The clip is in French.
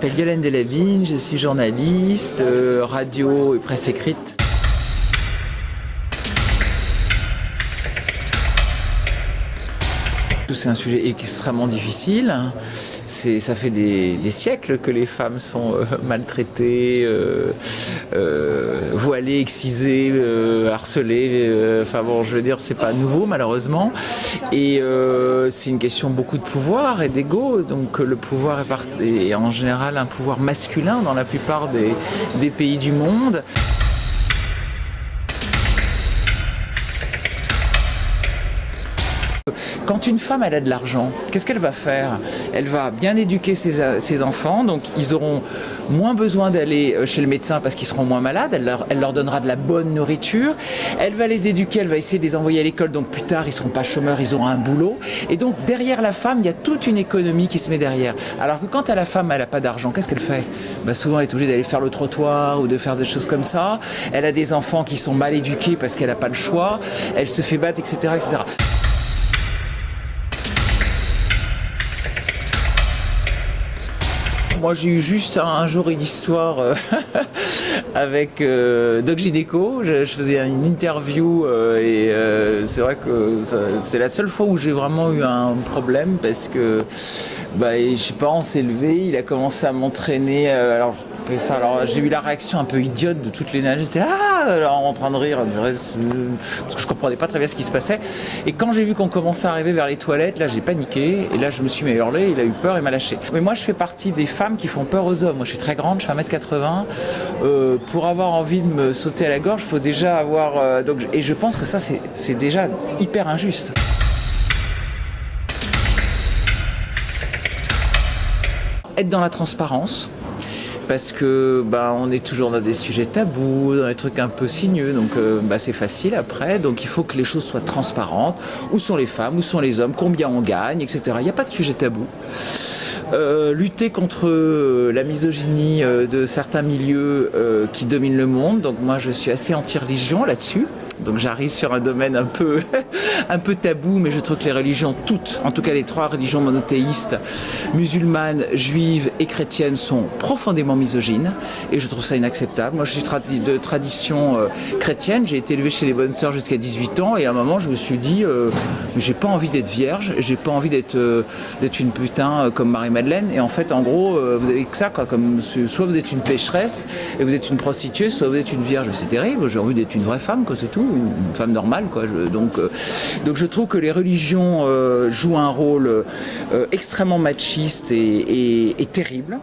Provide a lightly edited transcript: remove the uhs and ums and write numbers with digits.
m'appelle Yolande Delavigne, je suis journaliste, radio et presse écrite. C'est un sujet extrêmement difficile. Ça fait des siècles que les femmes sont maltraitées, voilées, excisées, harcelées. Enfin bon, je veux dire, c'est pas nouveau malheureusement. Et c'est une question beaucoup de pouvoir et d'ego. Donc le pouvoir est en général un pouvoir masculin dans la plupart des pays du monde. Quand une femme elle a de l'argent, qu'est-ce qu'elle va faire? Elle va bien éduquer ses enfants, donc ils auront moins besoin d'aller chez le médecin parce qu'ils seront moins malades, elle leur donnera de la bonne nourriture, elle va les éduquer, elle va essayer de les envoyer à l'école, donc plus tard ils ne seront pas chômeurs, ils auront un boulot. Et donc derrière la femme, il y a toute une économie qui se met derrière. Alors que quand la femme elle n'a pas d'argent, qu'est-ce qu'elle fait? Souvent elle est obligée d'aller faire le trottoir ou de faire des choses comme ça. Elle a des enfants qui sont mal éduqués parce qu'elle n'a pas le choix, elle se fait battre, etc. etc. Moi j'ai eu juste un jour une histoire avec Doc Gynéco, je faisais une interview et c'est vrai que c'est la seule fois où j'ai vraiment eu un problème parce que je sais pas, on s'est levé, il a commencé à m'entraîner, alors j'ai eu la réaction un peu idiote de toutes les nages, j'étais en train de rire, parce que je comprenais pas très bien ce qui se passait. Et quand j'ai vu qu'on commençait à arriver vers les toilettes, là j'ai paniqué, et là je me suis mis à hurler, il a eu peur et m'a lâché. Mais moi je fais partie des femmes qui font peur aux hommes. Moi je suis très grande, je fais 1m80. Pour avoir envie de me sauter à la gorge, il faut déjà avoir... et je pense que ça c'est déjà hyper injuste. Être dans la transparence, parce que on est toujours dans des sujets tabous, dans des trucs un peu sinueux, donc c'est facile après. Donc il faut que les choses soient transparentes. Où sont les femmes, où sont les hommes, combien on gagne, etc. Il n'y a pas de sujet tabou. Lutter contre la misogynie de certains milieux qui dominent le monde. Donc moi je suis assez anti-religion là-dessus. Donc j'arrive sur un domaine un peu tabou, mais je trouve que les religions toutes, en tout cas les 3 religions monothéistes, musulmanes, juives et chrétiennes, sont profondément misogynes, et je trouve ça inacceptable. Moi je suis de tradition chrétienne, j'ai été élevée chez les Bonnes Sœurs jusqu'à 18 ans, et à un moment je me suis dit, j'ai pas envie d'être vierge, j'ai pas envie d'être une putain comme Marie-Madeleine, et en fait en gros vous avez que ça, quoi, comme soit vous êtes une pécheresse et vous êtes une prostituée, soit vous êtes une vierge. C'est terrible, j'ai envie d'être une vraie femme, quoi, c'est tout. Une femme normale, quoi. Donc je trouve que les religions jouent un rôle extrêmement machiste et terrible.